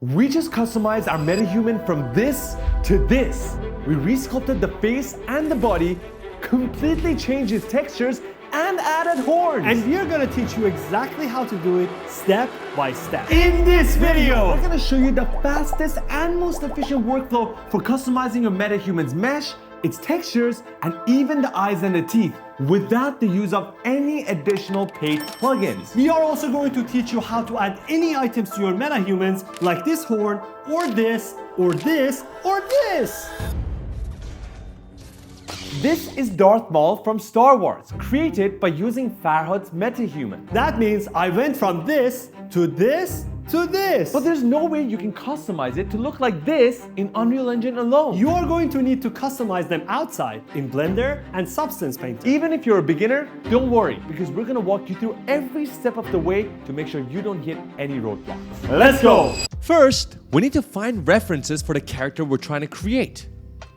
We just customized our MetaHuman from this to this. We resculpted the face and the body, completely changed its textures, and added horns. And we are going to teach you exactly how to do it step by step. In this video, we're going to show you the fastest and most efficient workflow for customizing your MetaHuman's mesh, its textures, and even the eyes and the teeth without the use of any additional paid plugins. We are also going to teach you how to add any items to your MetaHumans like this horn, or this, or this, or this. This is Darth Maul from Star Wars, created by using Farhad's MetaHuman. That means I went from this to this to this. But there's no way you can customize it to look like this in Unreal Engine alone. You are going to need to customize them outside in Blender and Substance Painter. Even if you're a beginner, don't worry, because we're gonna walk you through every step of the way to make sure you don't hit any roadblocks. Let's go! First, we need to find references for the character we're trying to create.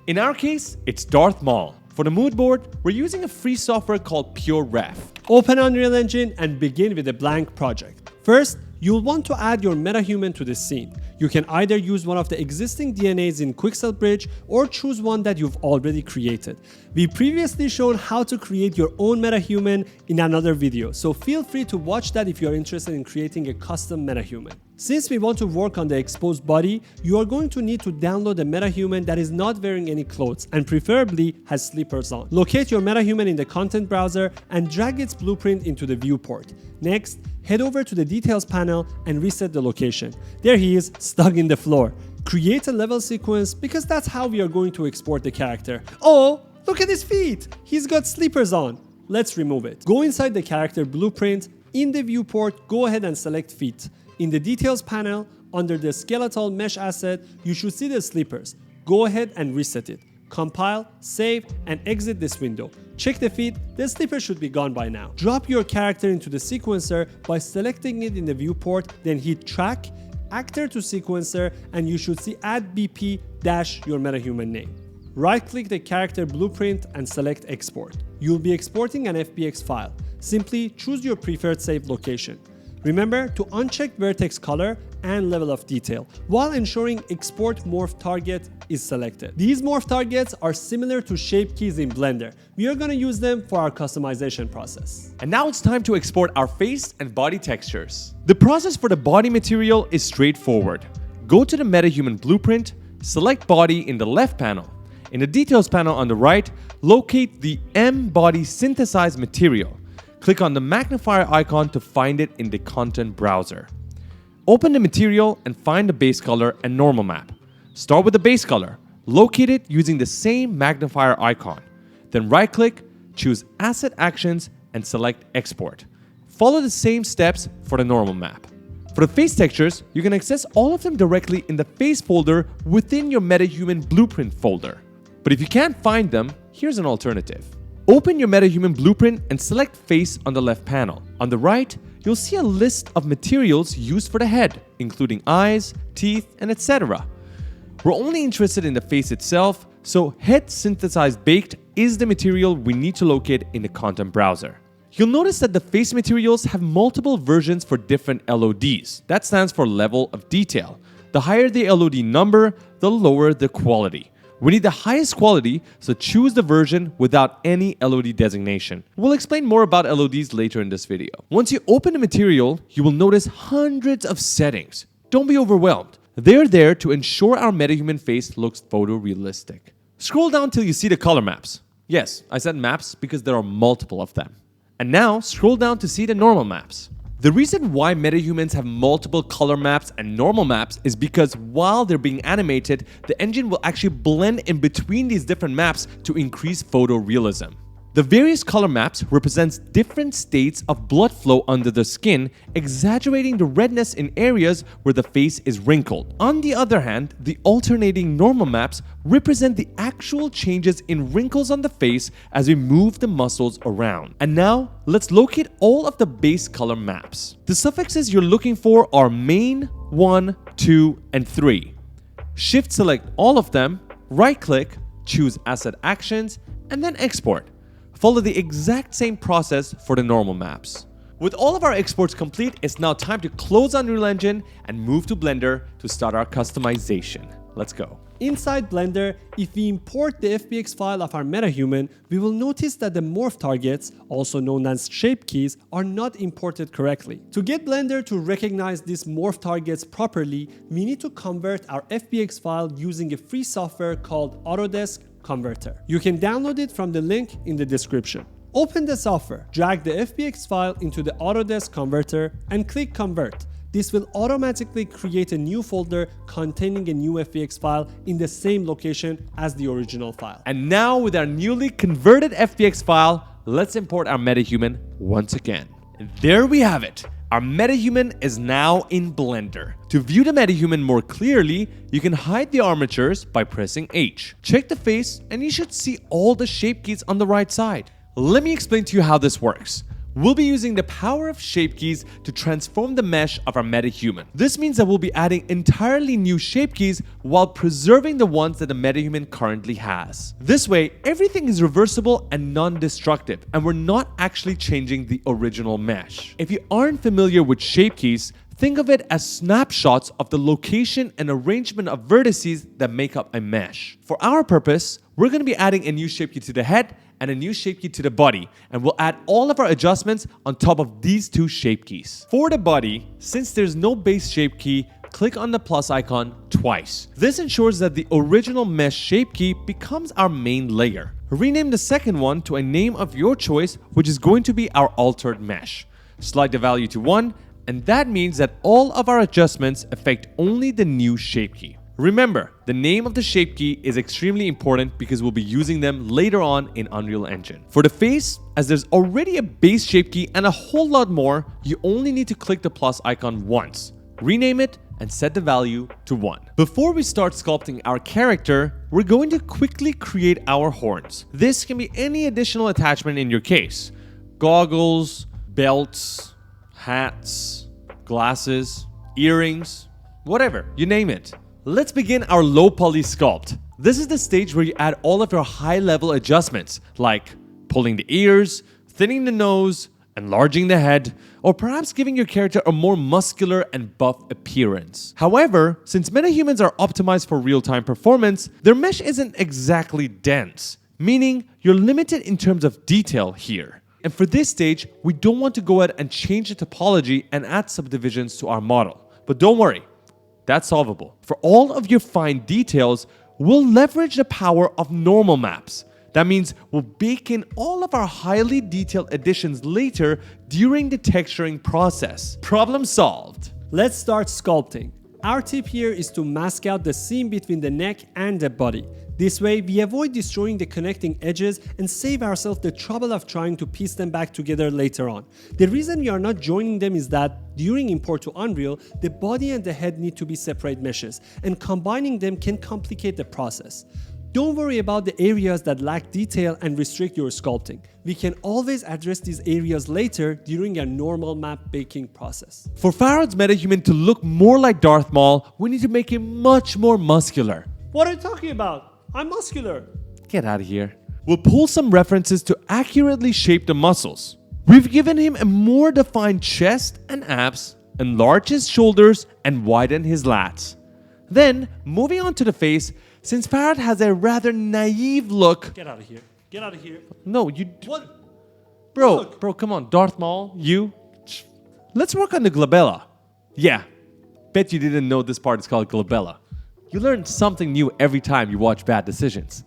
In our case, it's Darth Maul. For the mood board, we're using a free software called PureRef. Open Unreal Engine and begin with a blank project. First, you'll want to add your MetaHuman to the scene. You can either use one of the existing DNAs in Quixel Bridge or choose one that you've already created. We previously showed how to create your own MetaHuman in another video, so feel free to watch that if you're interested in creating a custom MetaHuman. Since we want to work on the exposed body, you are going to need to download a MetaHuman that is not wearing any clothes and preferably has slippers on. Locate your MetaHuman in the content browser and drag its blueprint into the viewport. Next, head over to the details panel and reset the location. There he is, stuck in the floor. Create a level sequence because that's how we are going to export the character. Oh, look at his feet! He's got slippers on. Let's remove it. Go inside the character blueprint. In the viewport, go ahead and select feet. In the details panel, under the skeletal mesh asset, you should see the slippers. Go ahead and reset it. Compile, save, and exit this window. Check the feet, the slippers should be gone by now. Drop your character into the sequencer by selecting it in the viewport, then hit track, actor to sequencer, and you should see add BP dash your MetaHuman name. Right-click the character blueprint and select export. You'll be exporting an FBX file. Simply choose your preferred save location. Remember to uncheck vertex color and level of detail while ensuring export morph target is selected. These morph targets are similar to shape keys in Blender. We are going to use them for our customization process. And now it's time to export our face and body textures. The process for the body material is straightforward. Go to the MetaHuman blueprint, select body in the left panel. In the details panel on the right, locate the M body synthesized material. Click on the magnifier icon to find it in the content browser. Open the material and find the base color and normal map. Start with the base color. Locate it using the same magnifier icon. Then right-click, choose Asset Actions, and select Export. Follow the same steps for the normal map. For the face textures, you can access all of them directly in the face folder within your MetaHuman Blueprint folder. But if you can't find them, here's an alternative. Open your MetaHuman blueprint and select face on the left panel. On the right, you'll see a list of materials used for the head, including eyes, teeth, and etc. We're only interested in the face itself, so head synthesized baked is the material we need to locate in the content browser. You'll notice that the face materials have multiple versions for different LODs. That stands for level of detail. The higher the LOD number, the lower the quality. We need the highest quality, so choose the version without any LOD designation. We'll explain more about LODs later in this video. Once you open the material, you will notice hundreds of settings. Don't be overwhelmed. They're there to ensure our MetaHuman face looks photorealistic. Scroll down till you see the color maps. Yes, I said maps because there are multiple of them. And now, scroll down to see the normal maps. The reason why MetaHumans have multiple color maps and normal maps is because while they're being animated, the engine will actually blend in between these different maps to increase photorealism. The various color maps represents different states of blood flow under the skin, exaggerating the redness in areas where the face is wrinkled. On the other hand, the alternating normal maps represent the actual changes in wrinkles on the face as we move the muscles around. And now, let's locate all of the base color maps. The suffixes you're looking for are main, 1, 2, and 3. Shift select all of them, right-click, choose Asset Actions, and then export. Follow the exact same process for the normal maps. With all of our exports complete, it's now time to close Unreal Engine and move to Blender to start our customization. Let's go. Inside Blender, if we import the FBX file of our MetaHuman, we will notice that the morph targets, also known as shape keys, are not imported correctly. To get Blender to recognize these morph targets properly, we need to convert our FBX file using a free software called Autodesk Converter. You can download it from the link in the description. Open the software, drag the FBX file into the Autodesk Converter, and click Convert. This will automatically create a new folder containing a new FBX file in the same location as the original file. And now with our newly converted FBX file, let's import our MetaHuman once again. And there we have it. Our MetaHuman is now in Blender. To view the MetaHuman more clearly, you can hide the armatures by pressing H. Check the face and you should see all the shape keys on the right side. Let me explain to you how this works. We'll be using the power of shape keys to transform the mesh of our MetaHuman. This means that we'll be adding entirely new shape keys while preserving the ones that the MetaHuman currently has. This way, everything is reversible and non-destructive, and we're not actually changing the original mesh. If you aren't familiar with shape keys, think of it as snapshots of the location and arrangement of vertices that make up a mesh. For our purpose, we're going to be adding a new shape key to the head and a new shape key to the body, and we'll add all of our adjustments on top of these two shape keys. For the body, since there's no base shape key, click on the plus icon twice. This ensures that the original mesh shape key becomes our main layer. Rename the second one to a name of your choice, which is going to be our altered mesh. Slide the value to 1, and that means that all of our adjustments affect only the new shape key. Remember, the name of the shape key is extremely important because we'll be using them later on in Unreal Engine. For the face, as there's already a base shape key and a whole lot more, you only need to click the plus icon once, rename it, and set the value to 1. Before we start sculpting our character, we're going to quickly create our horns. This can be any additional attachment in your case. Goggles, belts, hats, glasses, earrings, whatever, you name it. Let's begin our low poly sculpt. This is the stage where you add all of your high level adjustments, like pulling the ears, thinning the nose, enlarging the head, or perhaps giving your character a more muscular and buff appearance. However, since MetaHumans are optimized for real-time performance, their mesh isn't exactly dense, meaning you're limited in terms of detail here. And for this stage, we don't want to go ahead and change the topology and add subdivisions to our model. But don't worry, that's solvable. For all of your fine details, we'll leverage the power of normal maps. That means we'll bake in all of our highly detailed additions later during the texturing process. Problem solved. Let's start sculpting. Our tip here is to mask out the seam between the neck and the body. This way, we avoid destroying the connecting edges and save ourselves the trouble of trying to piece them back together later on. The reason we are not joining them is that during import to Unreal, the body and the head need to be separate meshes, and combining them can complicate the process. Don't worry about the areas that lack detail and restrict your sculpting. We can always address these areas later during a normal map baking process. For Farrod's MetaHuman to look more like Darth Maul, we need to make him much more muscular. What are you talking about? I'm muscular. Get out of here. We'll pull some references to accurately shape the muscles. We've given him a more defined chest and abs, enlarged his shoulders, and widened his lats. Then, moving on to the face, since Farrod has a rather naive look... Get out of here. Get out of here. No, you... What? Bro, come on. Darth Maul, you... Let's work on the glabella. Yeah, bet you didn't know this part is called glabella. You learn something new every time you watch Bad Decisions.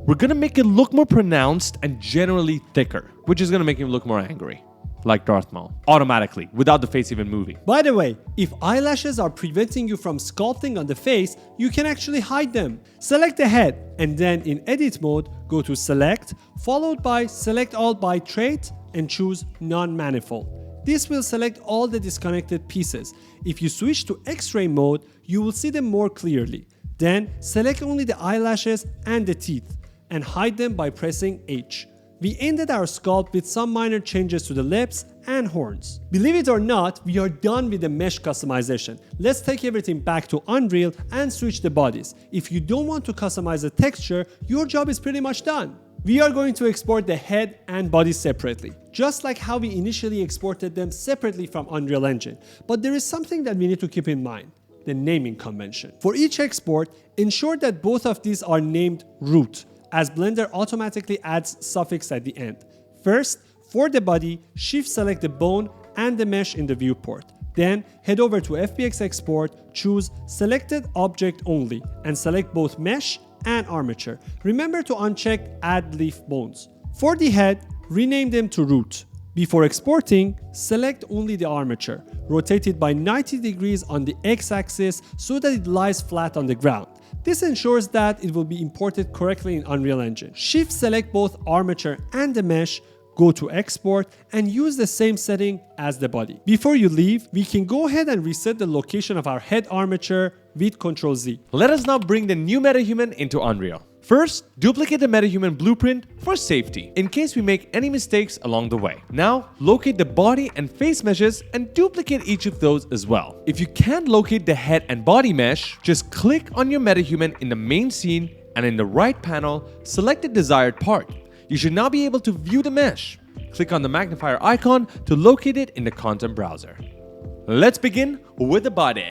We're gonna make it look more pronounced and generally thicker, which is gonna make him look more angry. Like Darth Maul. Automatically, without the face even moving. By the way, if eyelashes are preventing you from sculpting on the face, you can actually hide them. Select the head, and then in edit mode, go to select, followed by select all by trait, and choose non-manifold. This will select all the disconnected pieces. If you switch to X-ray mode, you will see them more clearly. Then select only the eyelashes and the teeth and hide them by pressing H. We ended our sculpt with some minor changes to the lips and horns. Believe it or not, we are done with the mesh customization. Let's take everything back to Unreal and switch the bodies. If you don't want to customize the texture, your job is pretty much done. We are going to export the head and body separately, just like how we initially exported them separately from Unreal Engine. But there is something that we need to keep in mind: the naming convention. For each export, ensure that both of these are named root, as Blender automatically adds suffix at the end. First, for the body, shift select the bone and the mesh in the viewport. Then head over to FBX Export, choose Selected Object Only, and select both mesh and armature. Remember to uncheck Add Leaf Bones. For the head, rename them to root. Before exporting, select only the armature. Rotate it by 90 degrees on the x-axis so that it lies flat on the ground. This ensures that it will be imported correctly in Unreal Engine. Shift select both armature and the mesh, go to export, and use the same setting as the body. Before you leave, we can go ahead and reset the location of our head armature with Ctrl Z. Let us now bring the new MetaHuman into Unreal. First, duplicate the MetaHuman blueprint for safety, in case we make any mistakes along the way. Now, locate the body and face meshes and duplicate each of those as well. If you can't locate the head and body mesh, just click on your MetaHuman in the main scene, and in the right panel, select the desired part. You should now be able to view the mesh. Click on the magnifier icon to locate it in the content browser. Let's begin with the body.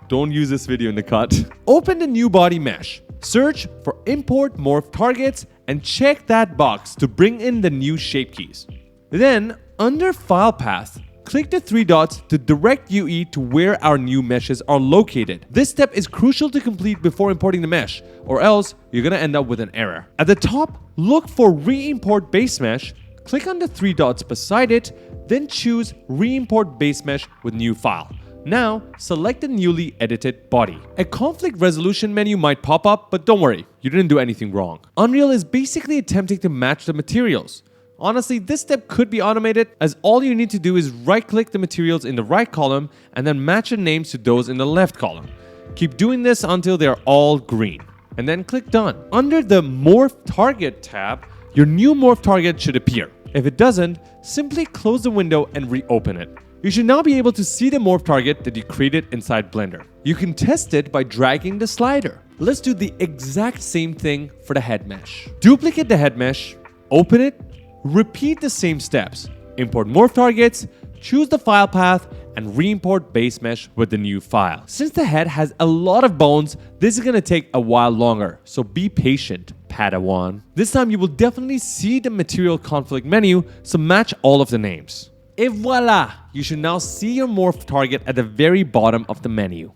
Don't use this video in the cut. Open the new body mesh. Search for Import Morph Targets and check that box to bring in the new shape keys. Then, under File Path, click the three dots to direct UE to where our new meshes are located. This step is crucial to complete before importing the mesh, or else you're gonna end up with an error. At the top, look for Re-import Base Mesh, click on the three dots beside it, then choose Re-import Base Mesh with New File. Now, select the newly edited body. A conflict resolution menu might pop up, but don't worry, you didn't do anything wrong. Unreal is basically attempting to match the materials. Honestly, this step could be automated, as all you need to do is right-click the materials in the right column and then match the names to those in the left column. Keep doing this until they're all green, and then click Done. Under the Morph Target tab, your new morph target should appear. If it doesn't, simply close the window and reopen it. You should now be able to see the morph target that you created inside Blender. You can test it by dragging the slider. Let's do the exact same thing for the head mesh. Duplicate the head mesh, open it, repeat the same steps. Import morph targets, choose the file path, and re-import base mesh with the new file. Since the head has a lot of bones, this is gonna take a while longer, so be patient, Padawan. This time you will definitely see the material conflict menu, so match all of the names. Et voila! You should now see your morph target at the very bottom of the menu.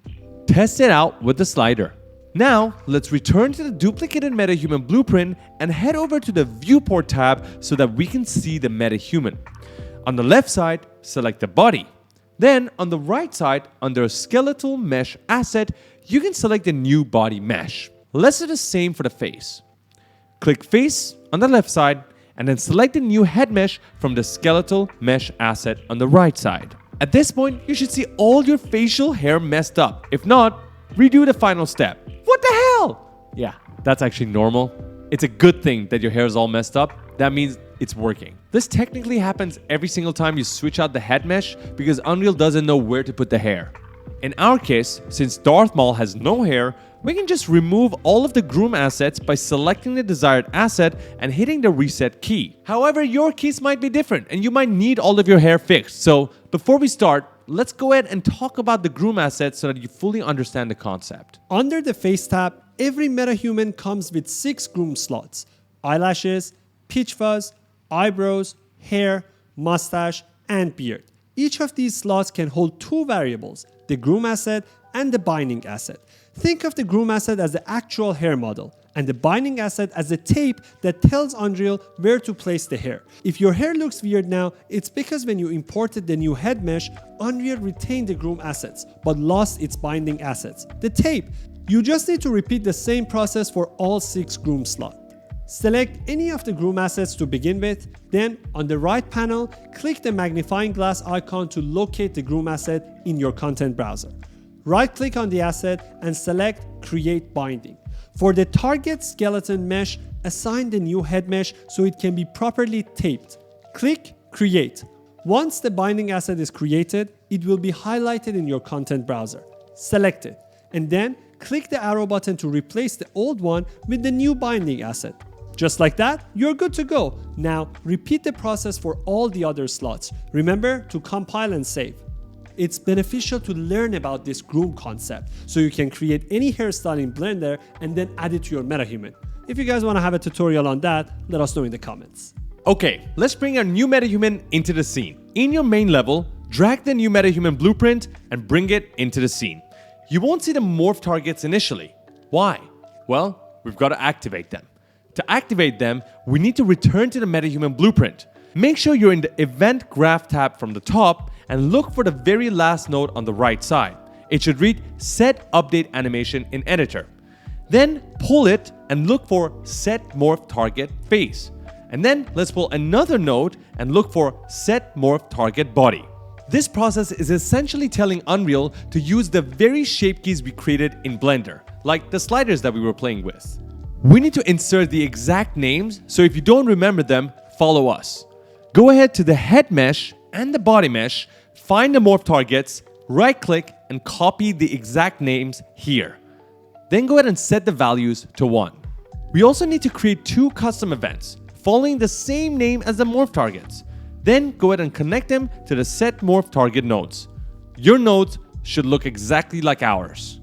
Test it out with the slider. Now, let's return to the duplicated MetaHuman blueprint and head over to the Viewport tab so that we can see the MetaHuman. On the left side, select the body. Then, on the right side, under Skeletal Mesh Asset, you can select the new body mesh. Let's do the same for the face. Click Face on the left side, and then select the new head mesh from the Skeletal Mesh Asset on the right side. At this point, you should see all your facial hair messed up. If not, redo the final step. What the hell? Yeah, that's actually normal. It's a good thing that your hair is all messed up. That means it's working. This technically happens every single time you switch out the head mesh because Unreal doesn't know where to put the hair. In our case, since Darth Maul has no hair, we can just remove all of the Groom assets by selecting the desired asset and hitting the reset key. However, your case might be different and you might need all of your hair fixed. So before we start, let's go ahead and talk about the Groom assets so that you fully understand the concept. Under the Face tab, every MetaHuman comes with 6 Groom slots: eyelashes, pitch fuzz, eyebrows, hair, mustache, and beard. Each of these slots can hold 2 variables, the Groom asset and the binding asset. Think of the Groom asset as the actual hair model, and the binding asset as the tape that tells Unreal where to place the hair. If your hair looks weird now, it's because when you imported the new head mesh, Unreal retained the Groom assets, but lost its binding assets, the tape. You just need to repeat the same process for all 6 Groom slots. Select any of the Groom assets to begin with, then on the right panel, click the magnifying glass icon to locate the Groom asset in your content browser. Right-click on the asset and select Create Binding. For the target skeleton mesh, assign the new head mesh so it can be properly taped. Click Create. Once the binding asset is created, it will be highlighted in your content browser. Select it, and then click the arrow button to replace the old one with the new binding asset. Just like that, you're good to go. Now, repeat the process for all the other slots. Remember to compile and save. It's beneficial to learn about this Groom concept so you can create any hairstyle in Blender and then add it to your MetaHuman. If you guys want to have a tutorial on that, let us know in the comments. Okay, let's bring our new MetaHuman into the scene. In your main level, drag the new MetaHuman blueprint and bring it into the scene. You won't see the morph targets initially. Why? Well, we've got to activate them. To activate them, we need to return to the MetaHuman blueprint. Make sure you're in the Event Graph tab from the top and look for the very last node on the right side. It should read Set Update Animation in Editor. Then pull it and look for Set Morph Target Face. And then let's pull another node and look for Set Morph Target Body. This process is essentially telling Unreal to use the very shape keys we created in Blender, like the sliders that we were playing with. We need to insert the exact names, so if you don't remember them, follow us. Go ahead to the head mesh and the body mesh, find the morph targets, right-click, and copy the exact names here. Then go ahead and set the values to 1. We also need to create 2 custom events, following the same name as the morph targets. Then go ahead and connect them to the set morph target nodes. Your nodes should look exactly like ours.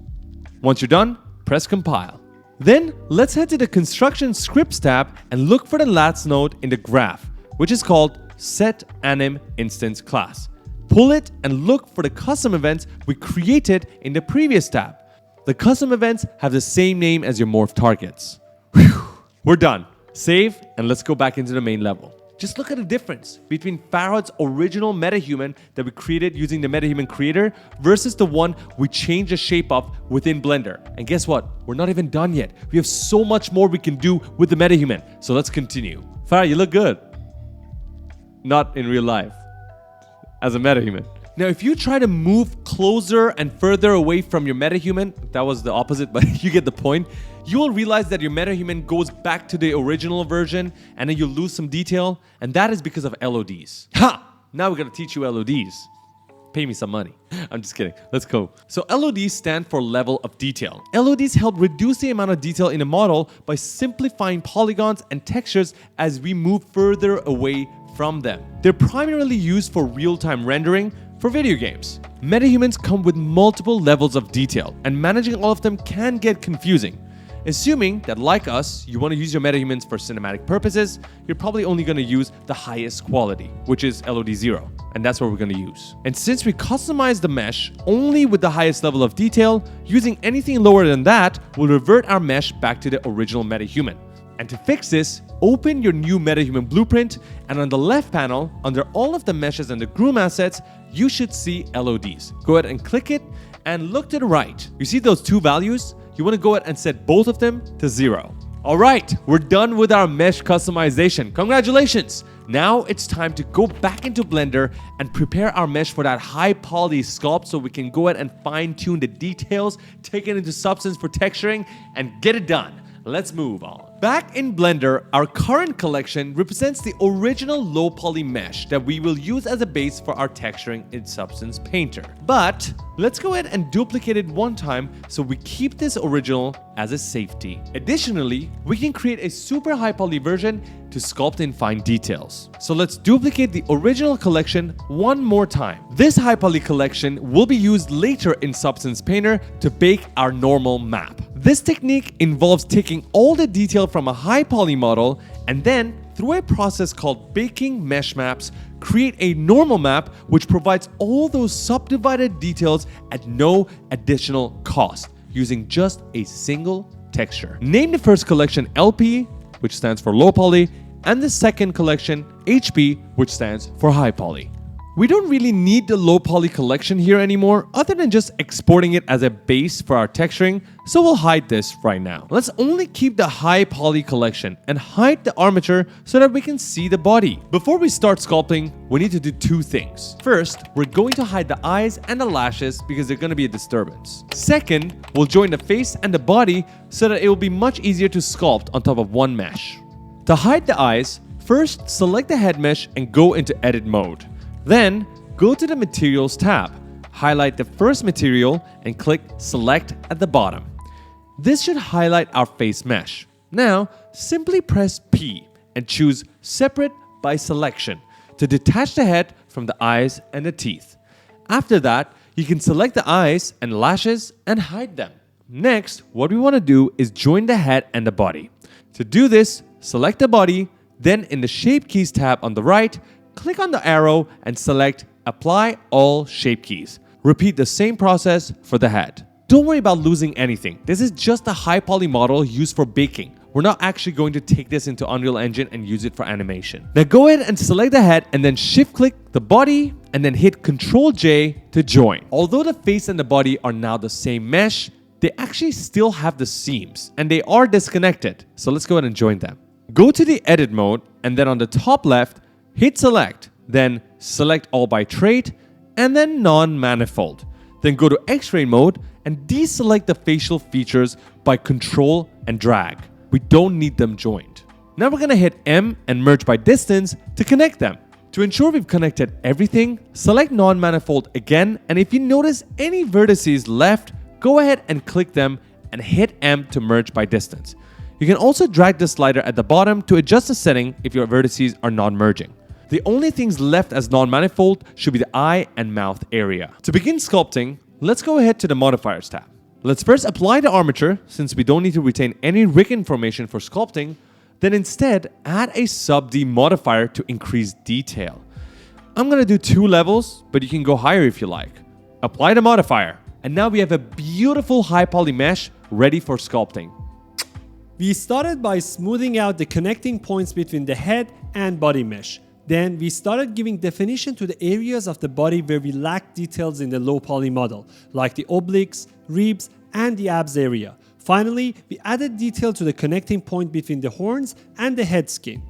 Once you're done, press compile. Then let's head to the construction scripts tab and look for the last node in the graph, which is called Set Anim Instance Class. Pull it and look for the custom events we created in the previous tab. The custom events have the same name as your morph targets. Whew. We're done. Save and let's go back into the main level. Just look at the difference between Farhad's original MetaHuman that we created using the MetaHuman Creator versus the one we changed the shape of within Blender. And guess what? We're not even done yet. We have so much more we can do with the MetaHuman. So let's continue. Farhad, you look good. Not in real life. As a MetaHuman. Now, if you try to move closer and further away from your MetaHuman, that was the opposite, but you get the point, you will realize that your MetaHuman goes back to the original version and then you'll lose some detail, and that is because of LODs. Ha! Now we're gonna teach you LODs. Pay me some money. I'm just kidding. Let's go. So LODs stand for level of detail. LODs help reduce the amount of detail in a model by simplifying polygons and textures as we move further away from them. They're primarily used for real-time rendering for video games. MetaHumans come with multiple levels of detail, and managing all of them can get confusing. Assuming that, like us, you want to use your MetaHumans for cinematic purposes, you're probably only going to use the highest quality, which is LOD 0, and that's what we're going to use. And since we customize the mesh only with the highest level of detail, using anything lower than that will revert our mesh back to the original MetaHuman. And to fix this, open your new MetaHuman blueprint, and on the left panel, under all of the meshes and the Groom assets, you should see LODs. Go ahead and click it and look to the right. You see those 2 values? You want to go ahead and set both of them to 0. All right, we're done with our mesh customization. Congratulations! Now it's time to go back into Blender and prepare our mesh for that high poly sculpt so we can go ahead and fine tune the details, take it into Substance for texturing, and get it done. Let's move on. Back in Blender, our current collection represents the original low poly mesh that we will use as a base for our texturing in Substance Painter. But let's go ahead and duplicate it one time so we keep this original as a safety. Additionally, we can create a super high poly version to sculpt in fine details. So let's duplicate the original collection one more time. This high poly collection will be used later in Substance Painter to bake our normal map. This technique involves taking all the detail from a high poly model and then, through a process called baking mesh maps, create a normal map which provides all those subdivided details at no additional cost, using just a single texture. Name the first collection LP, which stands for low poly, and the second collection HP, which stands for high poly. We don't really need the low poly collection here anymore, other than just exporting it as a base for our texturing, so we'll hide this right now. Let's only keep the high poly collection and hide the armature so that we can see the body. Before we start sculpting, we need to do 2 things. First, we're going to hide the eyes and the lashes because they're going to be a disturbance. Second, we'll join the face and the body so that it will be much easier to sculpt on top of one mesh. To hide the eyes, first select the head mesh and go into edit mode. Then, go to the Materials tab, highlight the first material, and click Select at the bottom. This should highlight our face mesh. Now, simply press P and choose Separate by Selection to detach the head from the eyes and the teeth. After that, you can select the eyes and lashes and hide them. Next, what we want to do is join the head and the body. To do this, select the body, then in the Shape Keys tab on the right, click on the arrow and select Apply All Shape Keys. Repeat the same process for the head. Don't worry about losing anything. This is just a high poly model used for baking. We're not actually going to take this into Unreal Engine and use it for animation. Now go ahead and select the head and then shift click the body and then hit Ctrl J to join. Although the face and the body are now the same mesh, they actually still have the seams and they are disconnected. So let's go ahead and join them. Go to the edit mode and then on the top left, hit select, then select all by trait and then non-manifold. Then go to X-ray mode and deselect the facial features by Control and drag. We don't need them joined. Now we're gonna hit M and merge by distance to connect them. To ensure we've connected everything, select non-manifold again, and if you notice any vertices left, go ahead and click them and hit M to merge by distance. You can also drag the slider at the bottom to adjust the setting if your vertices are non-merging. The only things left as non-manifold should be the eye and mouth area. To begin sculpting, let's go ahead to the Modifiers tab. Let's first apply the armature, since we don't need to retain any rig information for sculpting, then instead add a sub D modifier to increase detail. I'm gonna do 2 levels, but you can go higher if you like. Apply the modifier, and now we have a beautiful high poly mesh ready for sculpting. We started by smoothing out the connecting points between the head and body mesh. Then we started giving definition to the areas of the body where we lacked details in the low poly model, like the obliques, ribs, and the abs area. Finally, we added detail to the connecting point between the horns and the head skin.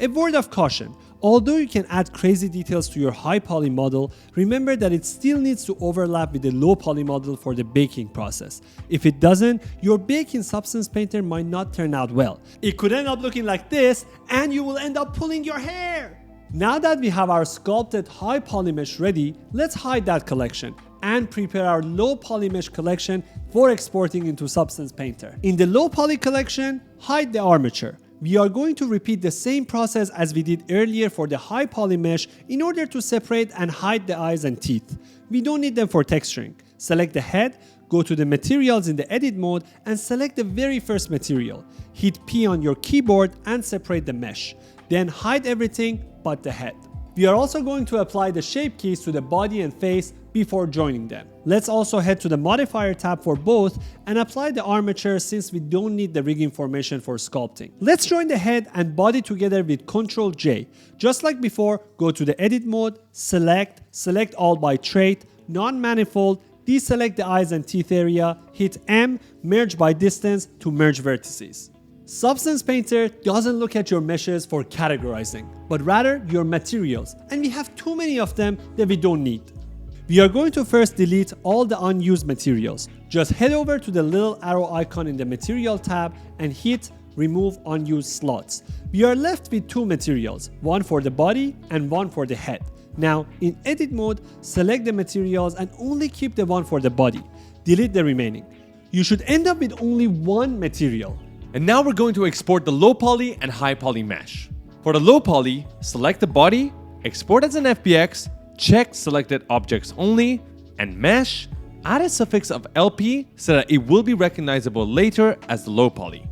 A word of caution, although you can add crazy details to your high poly model, remember that it still needs to overlap with the low poly model for the baking process. If it doesn't, your bake in Substance Painter might not turn out well. It could end up looking like this, and you will end up pulling your hair. Now that we have our sculpted high poly mesh ready, let's hide that collection and prepare our low poly mesh collection for exporting into Substance Painter. In the low poly collection, hide the armature. We are going to repeat the same process as we did earlier for the high poly mesh in order to separate and hide the eyes and teeth. We don't need them for texturing. Select the head, go to the materials in the edit mode and select the very first material. Hit P on your keyboard and separate the mesh. Then hide everything but the head. We are also going to apply the shape keys to the body and face before joining them. Let's also head to the modifier tab for both and apply the armature since we don't need the rig information for sculpting. Let's join the head and body together with Ctrl J. Just like before, go to the edit mode, select all by trait, non-manifold, deselect the eyes and teeth area, hit M, merge by distance to merge vertices. Substance Painter doesn't look at your meshes for categorizing, but rather your materials, and we have too many of them that we don't need. We are going to first delete all the unused materials. Just head over to the little arrow icon in the Material tab and hit Remove Unused Slots. We are left with 2 materials, one for the body and one for the head. Now, in Edit mode, select the materials and only keep the one for the body. Delete the remaining. You should end up with only 1 material. And now we're going to export the low poly and high poly mesh. For the low poly, select the body, export as an FBX, check selected objects only, and mesh, add a suffix of LP so that it will be recognizable later as the low poly.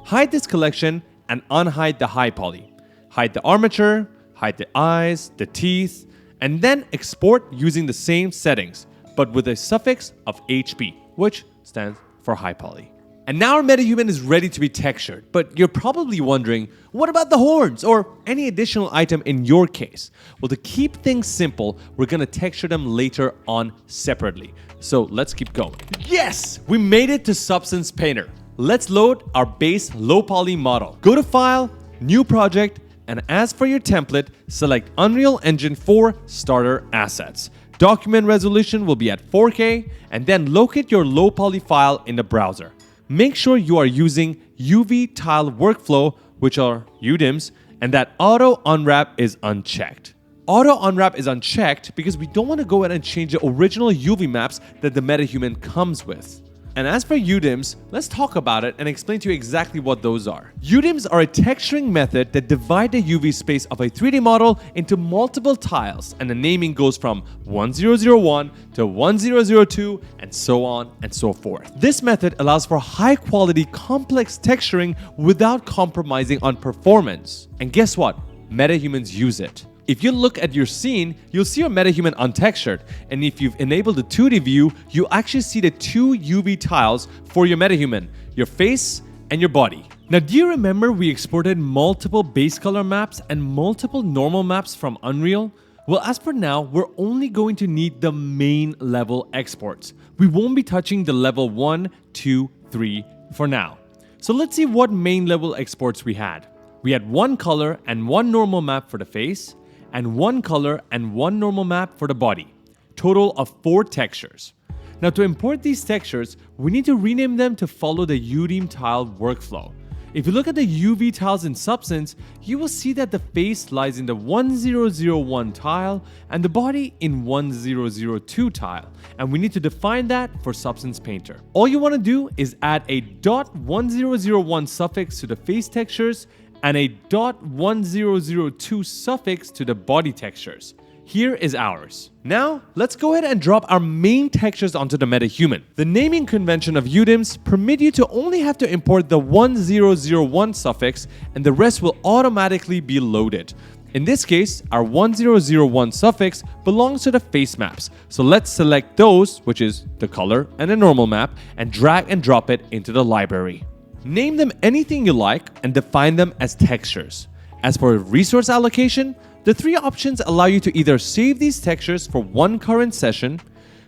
Hide this collection and unhide the high poly. Hide the armature, hide the eyes, the teeth, and then export using the same settings, but with a suffix of HP, which stands for high poly. And now our MetaHuman is ready to be textured, but you're probably wondering, what about the horns or any additional item in your case? Well, to keep things simple, we're gonna texture them later on separately. So let's keep going. Yes, we made it to Substance Painter. Let's load our base low poly model. Go to File, New Project, and as for your template, select Unreal Engine 4 Starter Assets. Document resolution will be at 4K, and then locate your low poly file in the browser. Make sure you are using UV tile workflow, which are UDIMs, and that auto unwrap is unchecked. Auto unwrap is unchecked because we don't want to go ahead and change the original UV maps that the MetaHuman comes with. And as for UDIMs, let's talk about it and explain to you exactly what those are. UDIMs are a texturing method that divide the UV space of a 3D model into multiple tiles, and the naming goes from 1001 to 1002 and so on and so forth. This method allows for high quality complex texturing without compromising on performance. And guess what? MetaHumans use it. If you look at your scene, you'll see your MetaHuman untextured, and if you've enabled the 2D view, you'll actually see the two UV tiles for your MetaHuman, your face and your body. Now, do you remember we exported multiple base color maps and multiple normal maps from Unreal? Well, as for now, we're only going to need the main level exports. We won't be touching the level 1, 2, 3 for now. So let's see what main level exports we had. We had one color and one normal map for the face, and one color and one normal map for the body. Total of 4 textures. Now, to import these textures, we need to rename them to follow the UDIM tile workflow. If you look at the UV tiles in Substance, you will see that the face lies in the 1001 tile and the body in 1002 tile, and we need to define that for Substance Painter. All you want to do is add a .1001 suffix to the face textures and a .1002 suffix to the body textures. Here is ours. Now, let's go ahead and drop our main textures onto the MetaHuman. The naming convention of UDIMs permit you to only have to import the 1001 suffix, and the rest will automatically be loaded. In this case, our 1001 suffix belongs to the face maps. So let's select those, which is the color and a normal map, and drag and drop it into the library. Name them anything you like and define them as textures. As for resource allocation, the 3 options allow you to either save these textures for one current session,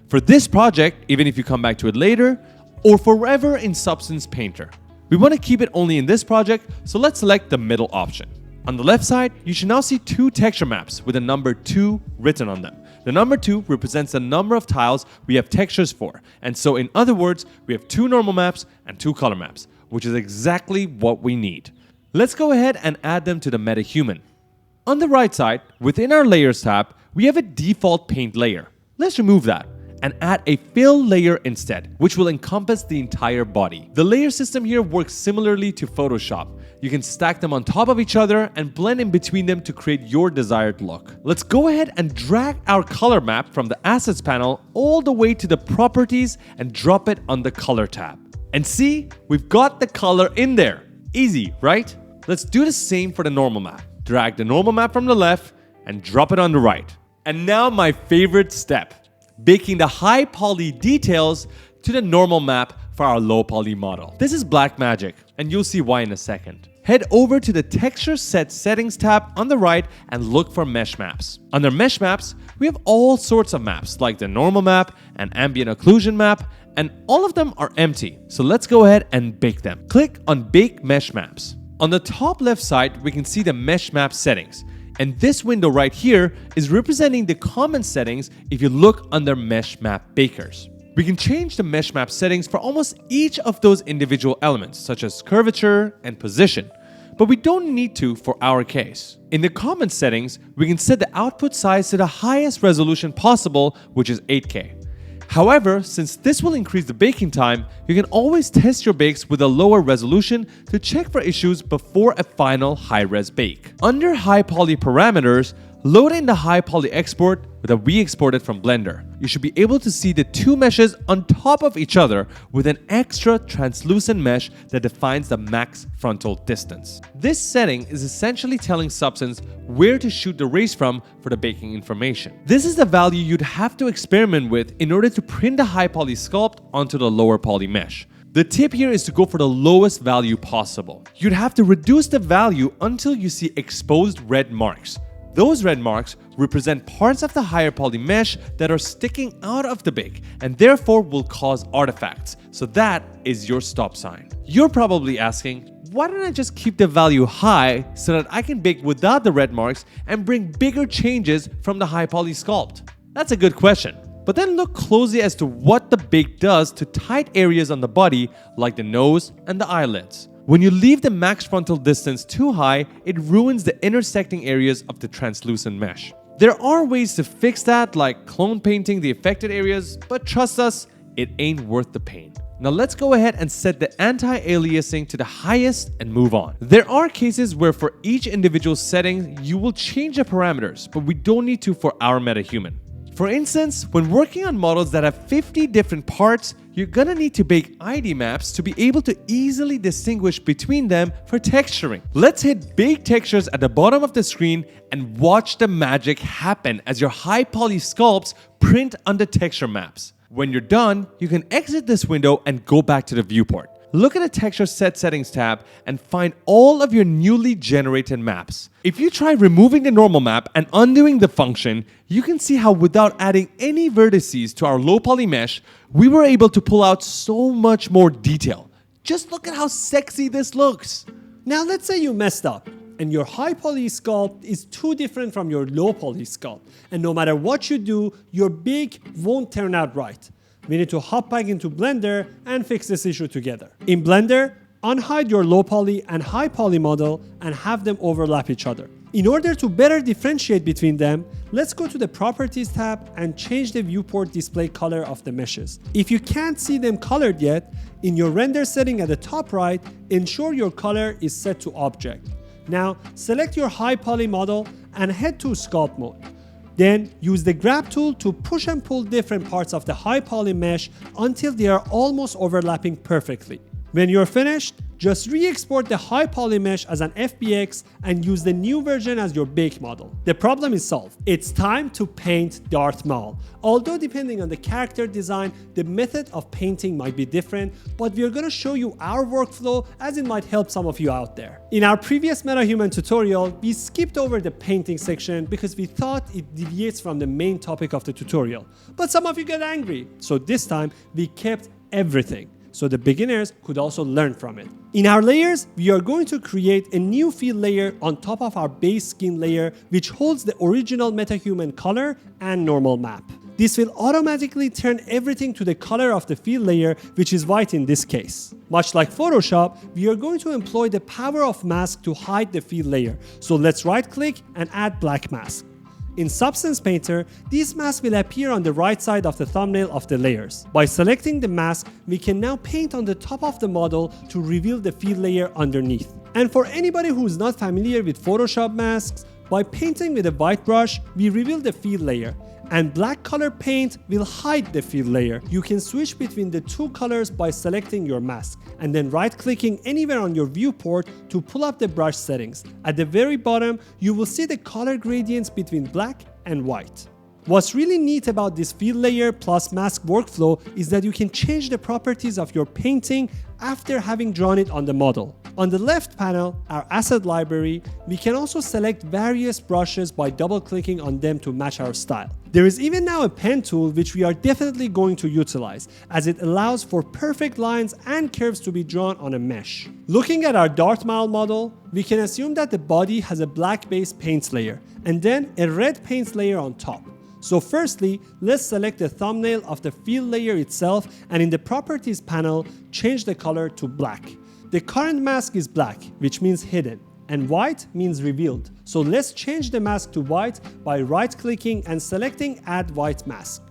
for this project, even if you come back to it later, or forever in Substance Painter. We want to keep it only in this project, so let's select the middle option. On the left side, you should now see 2 texture maps with the number 2 written on them. The number 2 represents the number of tiles we have textures for, and so in other words, we have 2 normal maps and 2 color maps, which is exactly what we need. Let's go ahead and add them to the MetaHuman. On the right side, within our Layers tab, we have a default paint layer. Let's remove that and add a fill layer instead, which will encompass the entire body. The layer system here works similarly to Photoshop. You can stack them on top of each other and blend in between them to create your desired look. Let's go ahead and drag our color map from the Assets panel all the way to the Properties and drop it on the Color tab. And see, we've got the color in there. Easy, right? Let's do the same for the normal map. Drag the normal map from the left and drop it on the right. And now my favorite step, baking the high poly details to the normal map for our low poly model. This is black magic, and you'll see why in a second. Head over to the Texture Set Settings tab on the right and look for Mesh Maps. Under Mesh Maps, we have all sorts of maps like the normal map and ambient occlusion map, and all of them are empty. So let's go ahead and bake them. Click on Bake Mesh Maps. On the top left side, we can see the Mesh Map settings. And this window right here is representing the common settings if you look under Mesh Map Bakers. We can change the Mesh Map settings for almost each of those individual elements, such as curvature and position. But we don't need to for our case. In the common settings, we can set the output size to the highest resolution possible, which is 8K. However, since this will increase the baking time, you can always test your bakes with a lower resolution to check for issues before a final high-res bake. Under High Poly parameters, load in the High Poly export that we exported from Blender. You should be able to see the 2 meshes on top of each other with an extra translucent mesh that defines the max frontal distance. This setting is essentially telling Substance where to shoot the rays from for the baking information. This is the value you'd have to experiment with in order to print the high poly sculpt onto the lower poly mesh. The tip here is to go for the lowest value possible. You'd have to reduce the value until you see exposed red marks. Those red marks represent parts of the higher poly mesh that are sticking out of the bake and therefore will cause artifacts. So that is your stop sign. You're probably asking, why don't I just keep the value high so that I can bake without the red marks and bring bigger changes from the high poly sculpt? That's a good question. But then look closely as to what the bake does to tight areas on the body like the nose and the eyelids. When you leave the max frontal distance too high, it ruins the intersecting areas of the translucent mesh. There are ways to fix that, like clone painting the affected areas, but trust us, it ain't worth the pain. Now let's go ahead and set the anti-aliasing to the highest and move on. There are cases where for each individual setting, you will change the parameters, but we don't need to for our MetaHuman. For instance, when working on models that have 50 different parts, you're gonna need to bake ID maps to be able to easily distinguish between them for texturing. Let's hit Bake Textures at the bottom of the screen and watch the magic happen as your high poly sculpts print on the texture maps. When you're done, you can exit this window and go back to the viewport. Look at the Texture Set Settings tab and find all of your newly generated maps. If you try removing the normal map and undoing the function, you can see how without adding any vertices to our low poly mesh, we were able to pull out so much more detail. Just look at how sexy this looks. Now let's say you messed up and your high poly sculpt is too different from your low poly sculpt, and no matter what you do, your bake won't turn out right. We need to hop back into Blender and fix this issue together. In Blender, unhide your low poly and high poly model and have them overlap each other. In order to better differentiate between them, let's go to the Properties tab and change the viewport display color of the meshes. If you can't see them colored yet, in your render setting at the top right, ensure your color is set to Object. Now, select your high poly model and head to Sculpt mode. Then use the grab tool to push and pull different parts of the high poly mesh until they are almost overlapping perfectly. When you're finished, just re-export the high poly mesh as an FBX and use the new version as your bake model. The problem is solved. It's time to paint Darth Maul. Although depending on the character design, the method of painting might be different, but we're gonna show you our workflow as it might help some of you out there. In our previous MetaHuman tutorial, we skipped over the painting section because we thought it deviates from the main topic of the tutorial. But some of you got angry, so this time we kept everything, so the beginners could also learn from it. In our layers, we are going to create a new field layer on top of our base skin layer, which holds the original MetaHuman color and normal map. This will automatically turn everything to the color of the field layer, which is white in this case. Much like Photoshop, we are going to employ the power of mask to hide the field layer. So let's right click and add black mask. In Substance Painter, these masks will appear on the right side of the thumbnail of the layers. By selecting the mask, we can now paint on the top of the model to reveal the field layer underneath. And for anybody who's not familiar with Photoshop masks, by painting with a white brush, we reveal the field layer, and black color paint will hide the field layer. You can switch between the two colors by selecting your mask, and then right-clicking anywhere on your viewport to pull up the brush settings. At the very bottom, you will see the color gradients between black and white. What's really neat about this field layer plus mask workflow is that you can change the properties of your painting after having drawn it on the model. On the left panel, our asset library, we can also select various brushes by double-clicking on them to match our style. There is even now a pen tool which we are definitely going to utilize, as it allows for perfect lines and curves to be drawn on a mesh. Looking at our Darth Maul model, we can assume that the body has a black base paint layer, and then a red paint layer on top. So firstly, let's select the thumbnail of the field layer itself, and in the Properties panel, change the color to black. The current mask is black, which means hidden, and white means revealed. So let's change the mask to white by right-clicking and selecting Add White Mask.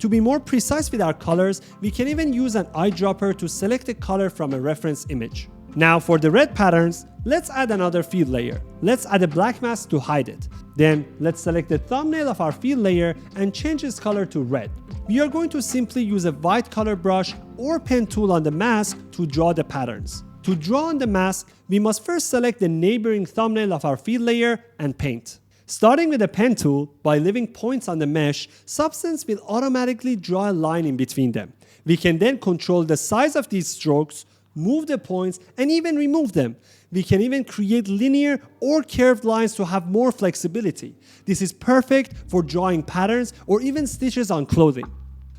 To be more precise with our colors, we can even use an eyedropper to select a color from a reference image. Now for the red patterns, let's add another field layer. Let's add a black mask to hide it. Then let's select the thumbnail of our field layer and change its color to red. We are going to simply use a white color brush or pen tool on the mask to draw the patterns. To draw on the mask, we must first select the neighboring thumbnail of our field layer and paint. Starting with the pen tool, by leaving points on the mesh, Substance will automatically draw a line in between them. We can then control the size of these strokes, move the points, and even remove them. We can even create linear or curved lines to have more flexibility. This is perfect for drawing patterns or even stitches on clothing.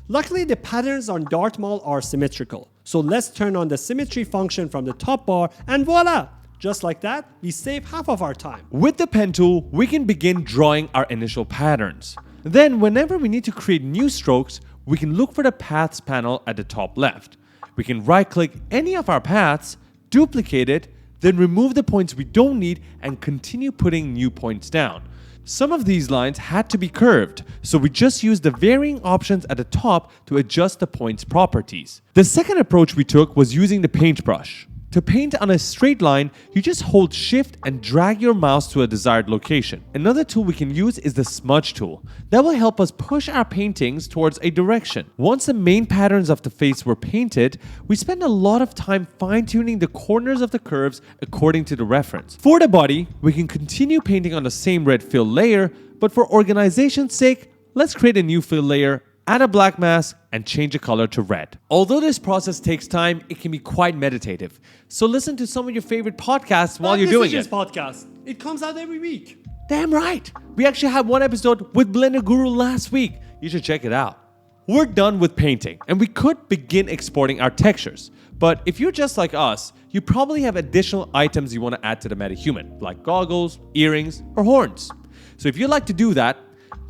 Luckily, the patterns on Darth Maul are symmetrical. So let's turn on the symmetry function from the top bar, and voila! Just like that, we save half of our time. With the pen tool, we can begin drawing our initial patterns. Then, whenever we need to create new strokes, we can look for the Paths panel at the top left. We can right-click any of our paths, duplicate it, then remove the points we don't need and continue putting new points down. Some of these lines had to be curved, so we just used the varying options at the top to adjust the point's properties. The second approach we took was using the paintbrush. To paint on a straight line, you just hold shift and drag your mouse to a desired location. Another tool we can use is the smudge tool. That will help us push our paintings towards a direction. Once the main patterns of the face were painted, we spent a lot of time fine-tuning the corners of the curves according to the reference. For the body, we can continue painting on the same red fill layer, but for organization's sake, let's create a new fill layer, add a black mask, and change the color to red. Although this process takes time, it can be quite meditative. So listen to some of your favorite podcasts while you're doing it. Podcast. It comes out every week. Damn right. We actually had one episode with Blender Guru last week. You should check it out. We're done with painting, and we could begin exporting our textures. But if you're just like us, you probably have additional items you want to add to the MetaHuman, like goggles, earrings, or horns. So if you'd like to do that,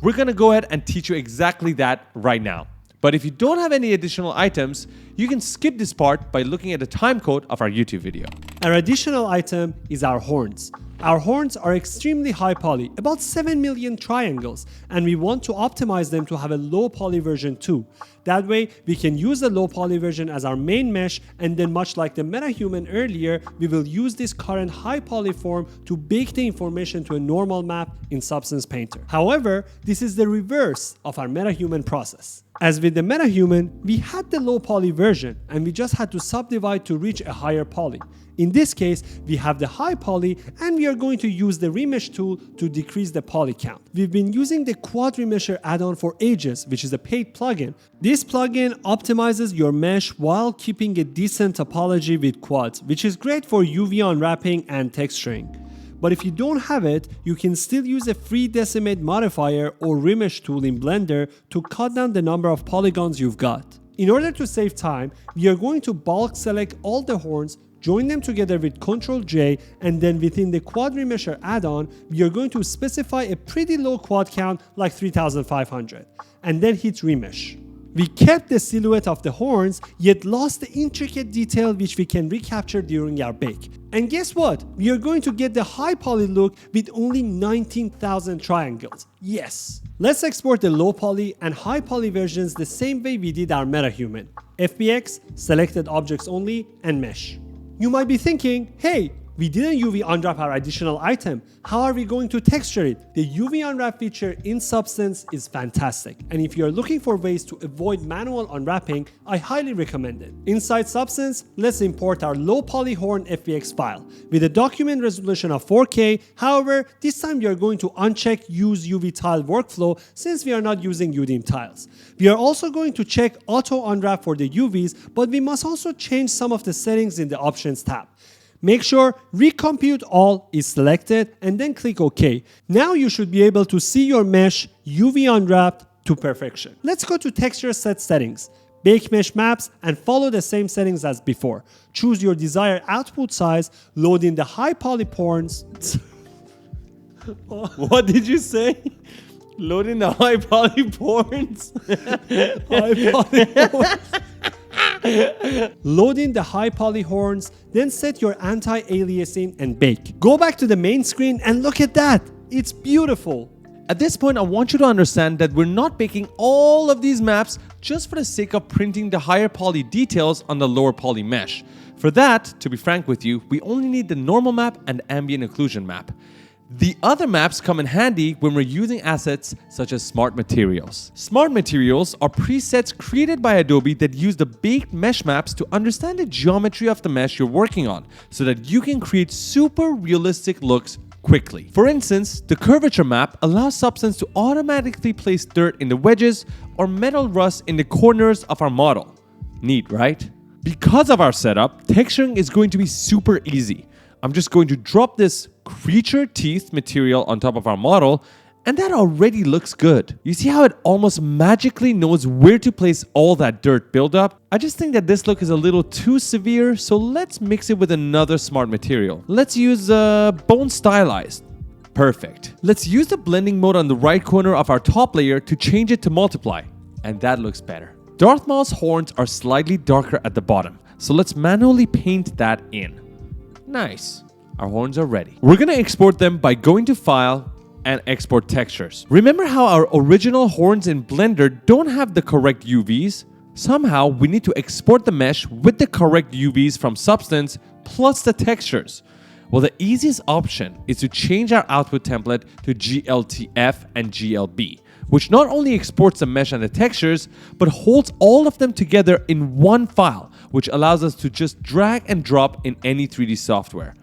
we're gonna go ahead and teach you exactly that right now. But if you don't have any additional items, you can skip this part by looking at the timecode of our YouTube video. Our additional item is our horns. Our horns are extremely high poly, about 7 million triangles, and we want to optimize them to have a low poly version too. That way, we can use the low poly version as our main mesh, and then much like the MetaHuman earlier, we will use this current high poly form to bake the information to a normal map in Substance Painter. However, this is the reverse of our MetaHuman process. As with the MetaHuman, we had the low poly version, and we just had to subdivide to reach a higher poly. In this case, we have the high poly, and we are going to use the remesh tool to decrease the poly count. We've been using the quad remesher add-on for ages, which is a paid plugin. This plugin optimizes your mesh while keeping a decent topology with quads, which is great for UV unwrapping and texturing. But if you don't have it, you can still use a free decimate modifier or remesh tool in Blender to cut down the number of polygons you've got. In order to save time, we are going to bulk select all the horns, join them together with Ctrl-J, and then within the quad remesher add-on, we are going to specify a pretty low quad count like 3500, and then hit remesh. We kept the silhouette of the horns, yet lost the intricate detail which we can recapture during our bake. And guess what? We are going to get the high poly look with only 19,000 triangles. Yes! Let's export the low poly and high poly versions the same way we did our MetaHuman. FBX, selected objects only, and mesh. You might be thinking, hey, we didn't UV unwrap our additional item. How are we going to texture it? The UV unwrap feature in Substance is fantastic. And if you're looking for ways to avoid manual unwrapping, I highly recommend it. Inside Substance, let's import our low poly horn FBX file with a document resolution of 4K. However, this time we are going to uncheck use UV tile workflow since we are not using UDIM tiles. We are also going to check auto unwrap for the UVs, but we must also change some of the settings in the options tab. Make sure Recompute All is selected and then click OK. Now you should be able to see your mesh UV unwrapped to perfection. Let's go to Texture Set Settings, Bake Mesh Maps, and follow the same settings as before. Choose your desired output size, load in the high poly horns. What did you say? Load in the high poly horns? High poly horns. Load in the high poly horns, then set your anti-aliasing and bake. Go back to the main screen and look at that. It's beautiful. At this point, I want you to understand that we're not baking all of these maps just for the sake of printing the higher poly details on the lower poly mesh. For that, to be frank with you, we only need the normal map and ambient occlusion map. The other maps come in handy when we're using assets such as Smart Materials. Smart Materials are presets created by Adobe that use the baked mesh maps to understand the geometry of the mesh you're working on so that you can create super realistic looks quickly. For instance, the curvature map allows Substance to automatically place dirt in the wedges or metal rust in the corners of our model. Neat, right? Because of our setup, texturing is going to be super easy. I'm just going to drop this creature teeth material on top of our model, and that already looks good. You see how it almost magically knows where to place all that dirt buildup? I just think that this look is a little too severe, so let's mix it with another smart material. Let's use bone stylized. Perfect. Let's use the blending mode on the right corner of our top layer to change it to multiply, and that looks better. Darth Maul's horns are slightly darker at the bottom, so let's manually paint that in. Nice. Our horns are ready. We're going to export them by going to File, and export textures. Remember how our original horns in Blender don't have the correct UVs? Somehow, we need to export the mesh with the correct UVs from Substance plus the textures. Well, the easiest option is to change our output template to GLTF and GLB, which not only exports the mesh and the textures, but holds all of them together in one file, which allows us to just drag and drop in any 3D software.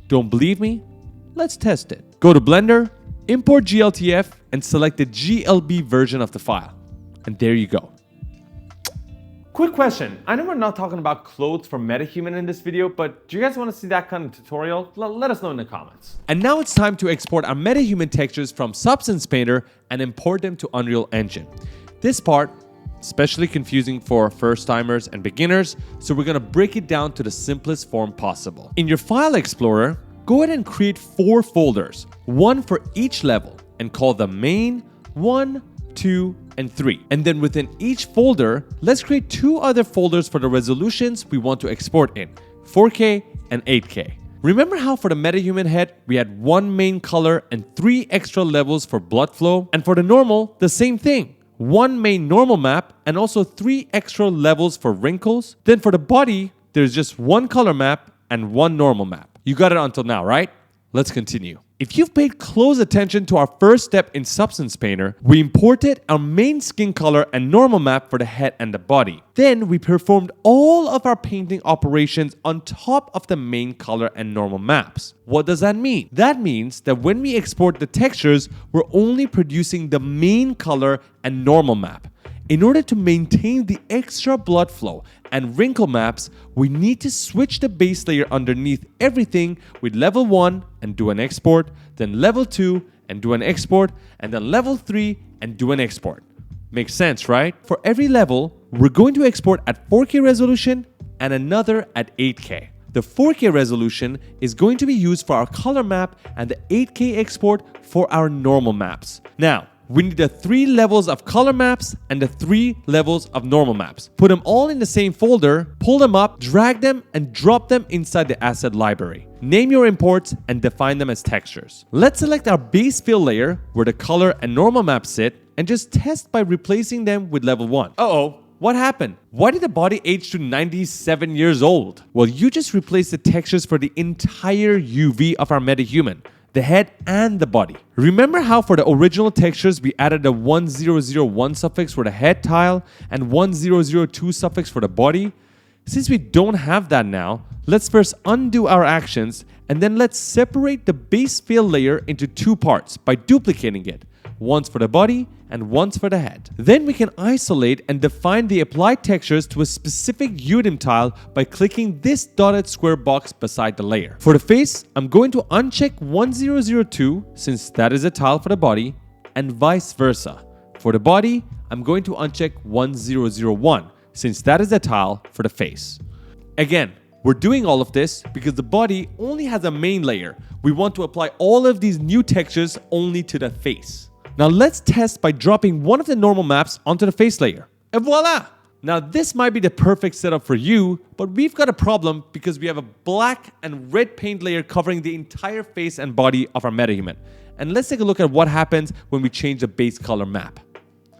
Don't believe me? Let's test it. Go to Blender, import GLTF, and select the GLB version of the file. And there you go. Quick question. I know we're not talking about clothes for MetaHuman in this video, but do you guys want to see that kind of tutorial? Let us know in the comments. And now it's time to export our MetaHuman textures from Substance Painter and import them to Unreal Engine. This part, especially confusing for first-timers and beginners, so we're going to break it down to the simplest form possible. In your File Explorer, go ahead and create 4 folders, one for each level, and call them Main, 1, 2, and 3. And then within each folder, let's create 2 other folders for the resolutions we want to export in, 4K and 8K. Remember how for the MetaHuman head, we had 1 main color and 3 extra levels for blood flow? And for the normal, the same thing. 1 main normal map and also 3 extra levels for wrinkles. Then for the body, there's just 1 color map and 1 normal map. You got it until now, right? Let's continue. If you've paid close attention to our first step in Substance Painter, we imported our main skin color and normal map for the head and the body. Then we performed all of our painting operations on top of the main color and normal maps. What does that mean? That means that when we export the textures, we're only producing the main color and normal map. In order to maintain the extra blood flow and wrinkle maps, we need to switch the base layer underneath everything with level 1 and do an export, then level 2 and do an export, and then level 3 and do an export. Makes sense, right? For every level, we're going to export at 4K resolution and another at 8K. The 4K resolution is going to be used for our color map and the 8K export for our normal maps. Now, we need the 3 levels of color maps and the 3 levels of normal maps. Put them all in the same folder, pull them up, drag them, and drop them inside the asset library. Name your imports and define them as textures. Let's select our base fill layer where the color and normal maps sit and just test by replacing them with level 1. Uh-oh. What happened? Why did the body age to 97 years old? Well, you just replaced the textures for the entire UV of our MetaHuman, the head and the body. Remember how for the original textures we added a 1001 suffix for the head tile and 1002 suffix for the body? Since we don't have that now, let's first undo our actions and then let's separate the base fill layer into 2 parts by duplicating it. Once for the body and once for the head. Then we can isolate and define the applied textures to a specific UDIM tile by clicking this dotted square box beside the layer. For the face, I'm going to uncheck 1002 since that is a tile for the body, and vice versa. For the body, I'm going to uncheck 1001 since that is a tile for the face. Again, we're doing all of this because the body only has a main layer. We want to apply all of these new textures only to the face. Now let's test by dropping one of the normal maps onto the face layer. And voila! Now this might be the perfect setup for you, but we've got a problem because we have a black and red paint layer covering the entire face and body of our MetaHuman. And let's take a look at what happens when we change the base color map.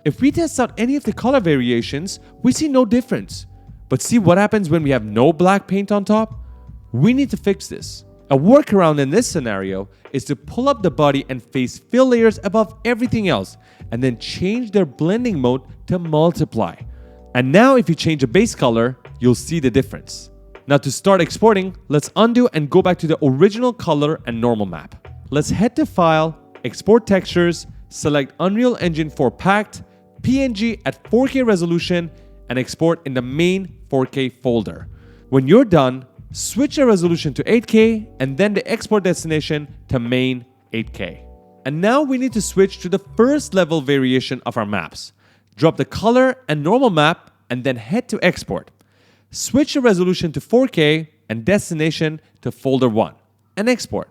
If we test out any of the color variations, we see no difference. But see what happens when we have no black paint on top? We need to fix this. A workaround in this scenario is to pull up the body and face fill layers above everything else and then change their blending mode to multiply. And now if you change the base color, you'll see the difference. Now to start exporting, let's undo and go back to the original color and normal map. Let's head to File, Export Textures, select Unreal Engine 4 Packed, PNG at 4K resolution, and export in the main 4K folder. When you're done, switch the resolution to 8K and then the export destination to main 8K. And now we need to switch to the first level variation of our maps. Drop the color and normal map and then head to export. Switch the resolution to 4K and destination to folder 1 and export.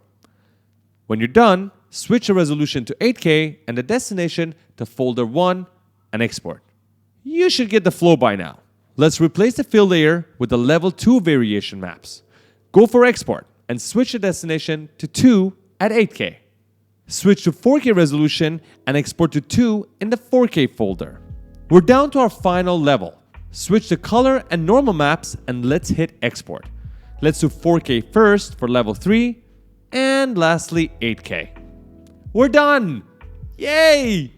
When you're done, switch the resolution to 8K and the destination to folder 1 and export. You should get the flow by now. Let's replace the fill layer with the level 2 variation maps. Go for export and switch the destination to 2 at 8K. Switch to 4K resolution and export to 2 in the 4K folder. We're down to our final level. Switch to color and normal maps and let's hit export. Let's do 4K first for level 3 and lastly 8K. We're done! Yay!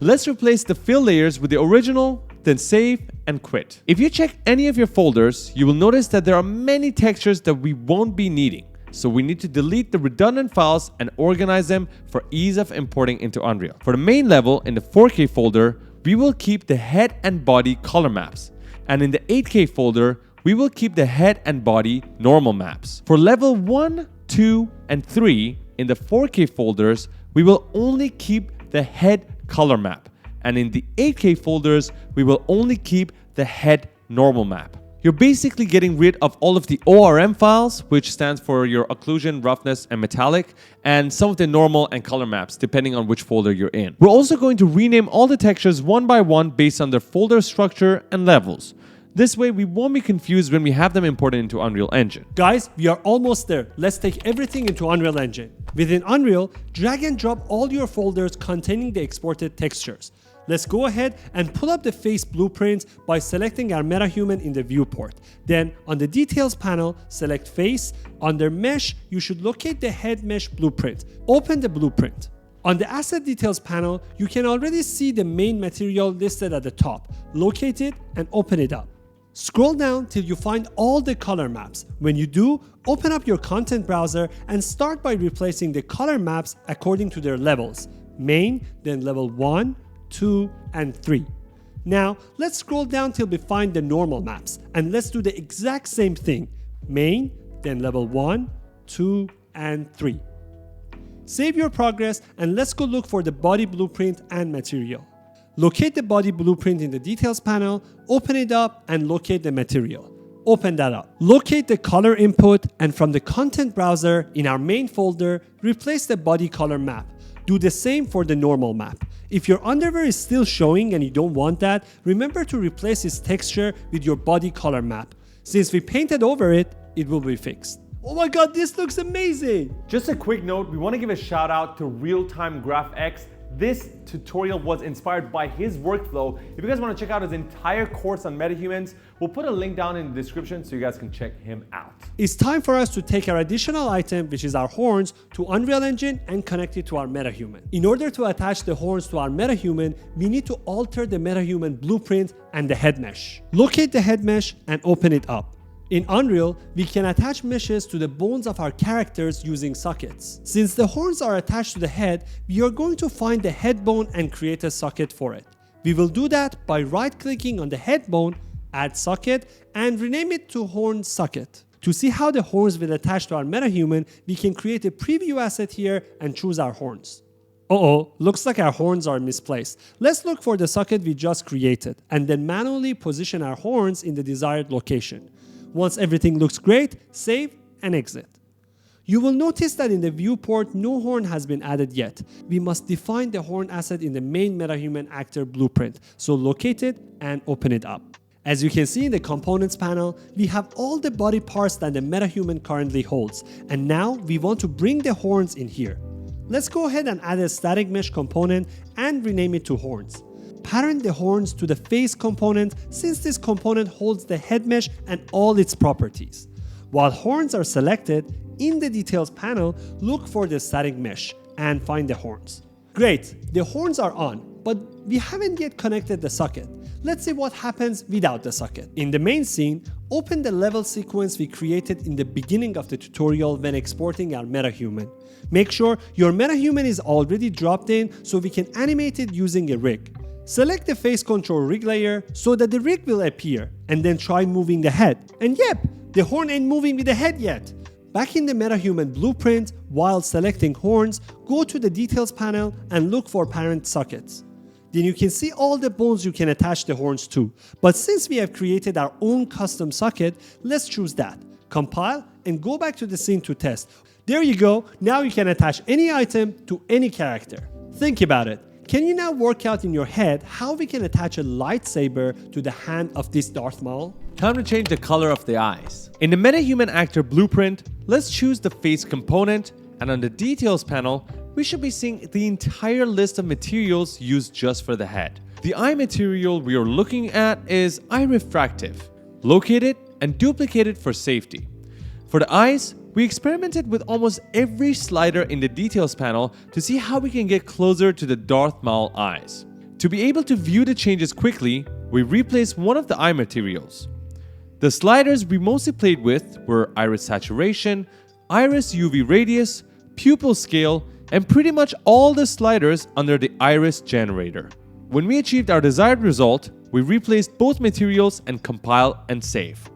Let's replace the fill layers with the original, then save and quit. If you check any of your folders, you will notice that there are many textures that we won't be needing. So we need to delete the redundant files and organize them for ease of importing into Unreal. For the main level in the 4K folder, we will keep the head and body color maps. And in the 8K folder, we will keep the head and body normal maps. For level 1, 2, and 3 in the 4K folders, we will only keep the head color map. And in the 8K folders, we will only keep the head normal map. You're basically getting rid of all of the ORM files, which stands for your occlusion, roughness, and metallic, and some of the normal and color maps, depending on which folder you're in. We're also going to rename all the textures one by one based on their folder structure and levels. This way, we won't be confused when we have them imported into Unreal Engine. Guys, we are almost there. Let's take everything into Unreal Engine. Within Unreal, drag and drop all your folders containing the exported textures. Let's go ahead and pull up the face blueprint by selecting our MetaHuman in the viewport. Then on the details panel, select face. Under mesh, you should locate the head mesh blueprint. Open the blueprint. On the asset details panel, you can already see the main material listed at the top. Locate it and open it up. Scroll down till you find all the color maps. When you do, open up your content browser and start by replacing the color maps according to their levels. Main, then level 1, 2, and 3. Now, let's scroll down till we find the normal maps, and let's do the exact same thing. Main, then level 1, 2, and 3. Save your progress, and let's go look for the body blueprint and material. Locate the body blueprint in the details panel, open it up, and locate the material. Open that up. Locate the color input, and from the content browser in our main folder, replace the body color map. Do the same for the normal map. If your underwear is still showing and you don't want that, remember to replace its texture with your body color map. Since we painted over it, it will be fixed. Oh my god, this looks amazing! Just a quick note, we want to give a shout out to Real-Time GraphX. This tutorial was inspired by his workflow. If you guys want to check out his entire course on MetaHumans, we'll put a link down in the description so you guys can check him out. It's time for us to take our additional item, which is our horns, to Unreal Engine and connect it to our MetaHuman. In order to attach the horns to our MetaHuman, we need to alter the MetaHuman blueprint and the head mesh. Locate the head mesh and open it up. In Unreal, we can attach meshes to the bones of our characters using sockets. Since the horns are attached to the head, we are going to find the head bone and create a socket for it. We will do that by right-clicking on the head bone, add socket, and rename it to horn socket. To see how the horns will attach to our MetaHuman, we can create a preview asset here and choose our horns. Looks like our horns are misplaced. Let's look for the socket we just created, and then manually position our horns in the desired location. Once everything looks great, save and exit. You will notice that in the viewport, no horn has been added yet. We must define the horn asset in the main MetaHuman actor blueprint. So locate it and open it up. As you can see in the components panel, we have all the body parts that the MetaHuman currently holds. And now we want to bring the horns in here. Let's go ahead and add a static mesh component and rename it to horns. Parent the horns to the face component since this component holds the head mesh and all its properties. While horns are selected, in the details panel, look for the static mesh and find the horns. Great, the horns are on, but we haven't yet connected the socket. Let's see what happens without the socket. In the main scene, open the level sequence we created in the beginning of the tutorial when exporting our MetaHuman. Make sure your MetaHuman is already dropped in so we can animate it using a rig. Select the face control rig layer so that the rig will appear, and then try moving the head. And yep, the horn ain't moving with the head yet. Back in the MetaHuman blueprint, while selecting horns, go to the details panel and look for parent sockets. Then you can see all the bones you can attach the horns to. But since we have created our own custom socket, let's choose that. Compile and go back to the scene to test. There you go, now you can attach any item to any character. Think about it. Can you now work out in your head how we can attach a lightsaber to the hand of this Darth Maul? Time to change the color of the eyes. In the MetaHuman actor blueprint, let's choose the face component And on the details panel, we should be seeing the entire list of materials used just for the head. The eye material we are looking at is eye refractive. Locate it and duplicate it for safety. For the eyes, we experimented with almost every slider in the details panel to see how we can get closer to the Darth Maul eyes. To be able to view the changes quickly, we replaced one of the eye materials. The sliders we mostly played with were iris saturation, iris UV radius, pupil scale, and pretty much all the sliders under the iris generator. When we achieved our desired result, we replaced both materials and compile and save.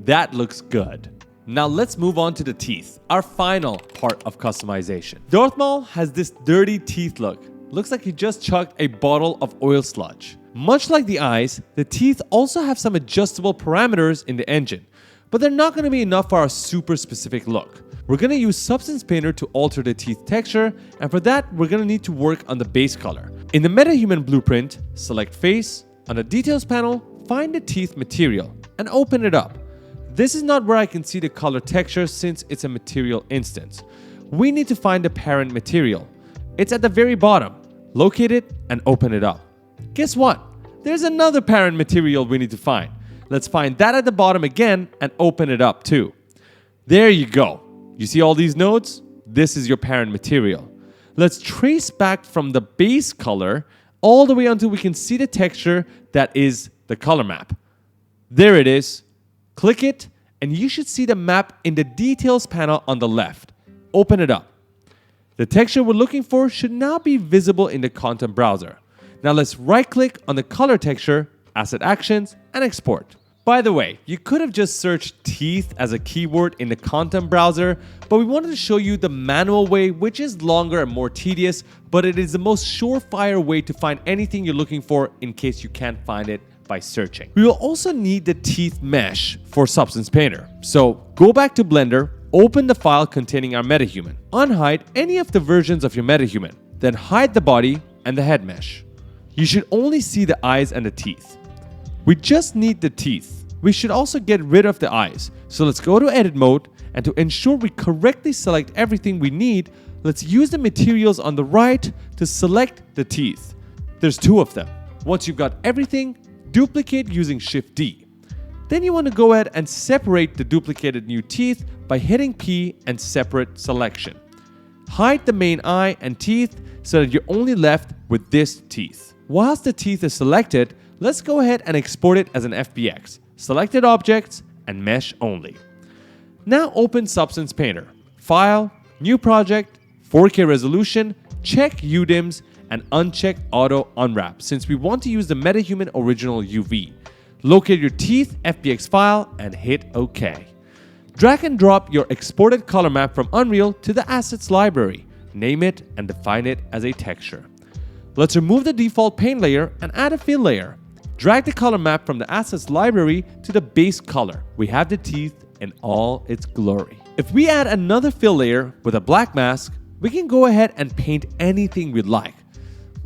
That looks good. Now let's move on to the teeth, our final part of customization. Darth Maul has this dirty teeth look. Looks like he just chugged a bottle of oil sludge. Much like the eyes, the teeth also have some adjustable parameters in the engine, but they're not going to be enough for our super specific look. We're going to use Substance Painter to alter the teeth texture, and for that, we're going to need to work on the base color. In the MetaHuman blueprint, select Face. On the Details panel, find the teeth material and open it up. This is not where I can see the color texture since it's a material instance. We need to find the parent material. It's at the very bottom. Locate it and open it up. Guess what? There's another parent material we need to find. Let's find that at the bottom again and open it up too. There you go. You see all these nodes? This is your parent material. Let's trace back from the base color all the way until we can see the texture that is the color map. There it is. Click it and you should see the map in the details panel on the left. Open it up. The texture we're looking for should now be visible in the content browser. Now let's right click on the color texture, Asset Actions, and export. By the way, you could have just searched teeth as a keyword in the content browser, but we wanted to show you the manual way, which is longer and more tedious, but it is the most surefire way to find anything you're looking for in case you can't find it by searching. We will also need the teeth mesh for Substance Painter. So go back to Blender, open the file containing our MetaHuman, unhide any of the versions of your MetaHuman, then hide the body and the head mesh. You should only see the eyes and the teeth. We just need the teeth. We should also get rid of the eyes. So let's go to edit mode, and to ensure we correctly select everything we need, let's use the materials on the right to select the teeth. There's two of them. Once you've got everything, duplicate using Shift D. Then you want to go ahead and separate the duplicated new teeth by hitting P and separate selection. Hide the main eye and teeth so that you're only left with this teeth. Whilst the teeth is selected, let's go ahead and export it as an FBX. Selected objects and mesh only. Now open Substance Painter. File, New Project, 4K resolution, check UDIMs, and uncheck Auto Unwrap since we want to use the MetaHuman Original UV. Locate your teeth FBX file and hit OK. Drag and drop your exported color map from Unreal to the Assets library. Name it and define it as a texture. Let's remove the default paint layer and add a fill layer. Drag the color map from the Assets library to the base color. We have the teeth in all its glory. If we add another fill layer with a black mask, we can go ahead and paint anything we'd like.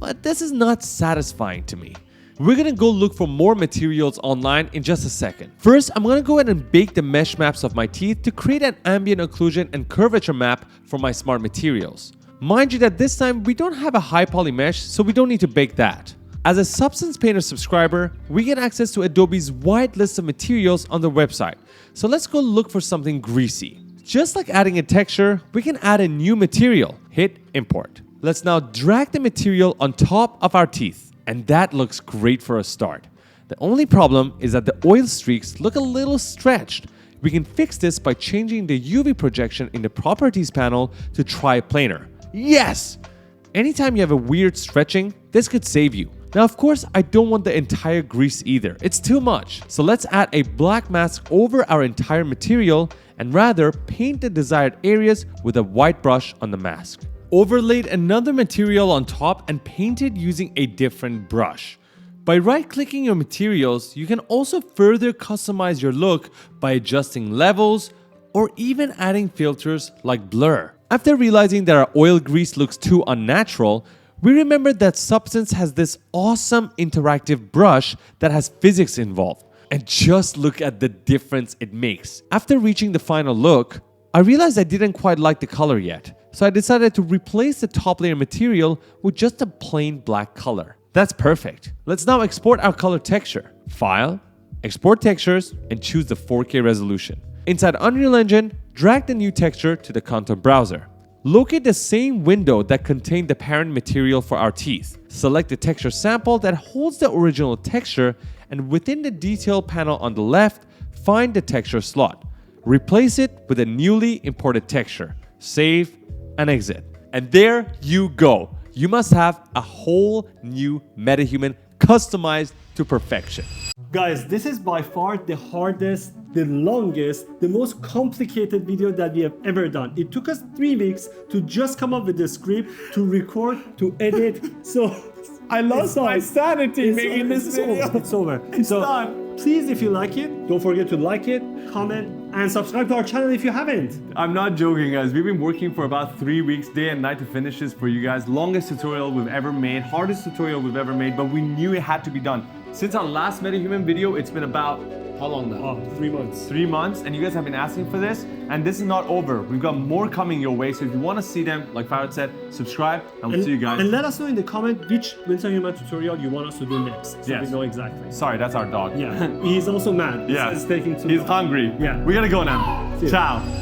But this is not satisfying to me. We're gonna go look for more materials online in just a second. First, I'm gonna go ahead and bake the mesh maps of my teeth to create an ambient occlusion and curvature map for my smart materials. Mind you that this time we don't have a high poly mesh, so we don't need to bake that. As a Substance Painter subscriber, we get access to Adobe's wide list of materials on the website. So let's go look for something greasy. Just like adding a texture, we can add a new material. Hit Import. Let's now drag the material on top of our teeth. And that looks great for a start. The only problem is that the oil streaks look a little stretched. We can fix this by changing the UV projection in the Properties panel to Triplanar. Yes! Anytime you have a weird stretching, this could save you. Now, of course, I don't want the entire grease either. It's too much. So let's add a black mask over our entire material and rather paint the desired areas with a white brush on the mask. Overlaid another material on top and painted using a different brush. By right-clicking your materials, you can also further customize your look by adjusting levels or even adding filters like blur. After realizing that our oil grease looks too unnatural, we remembered that Substance has this awesome interactive brush that has physics involved. And just look at the difference it makes. After reaching the final look, I realized I didn't quite like the color yet. So I decided to replace the top layer material with just a plain black color. That's perfect. Let's now export our color texture. File, Export Textures, and choose the 4K resolution. Inside Unreal Engine, drag the new texture to the content browser. Locate the same window that contained the parent material for our teeth. Select the texture sample that holds the original texture, and within the detail panel on the left, find the texture slot. Replace it with a newly imported texture. Save and exit. And there you go. You must have a whole new MetaHuman customized to perfection. Guys, this is by far the hardest, the longest, the most complicated video that we have ever done. It took us 3 weeks to just come up with the script, to record, to edit. So I lost my sanity making this video. It's over. It's done. Please, if you like it, don't forget to like it, comment, and subscribe to our channel if you haven't. I'm not joking, guys. We've been working for about 3 weeks, day and night, to finish this for you guys. Longest tutorial we've ever made, hardest tutorial we've ever made, but we knew it had to be done. Since our last MetaHuman video, it's been about, how long now? 3 months. 3 months, and you guys have been asking for this, and this is not over. We've got more coming your way, so if you want to see them, like Farad said, subscribe, and we'll see you guys. And let us know in the comment which MetaHuman tutorial you want us to do next, so Yes. we know exactly. Sorry, that's our dog. Yeah, he's also mad. Yeah. It's taking too He's long. hungry. Yeah. We gotta go now. See ya. Ciao.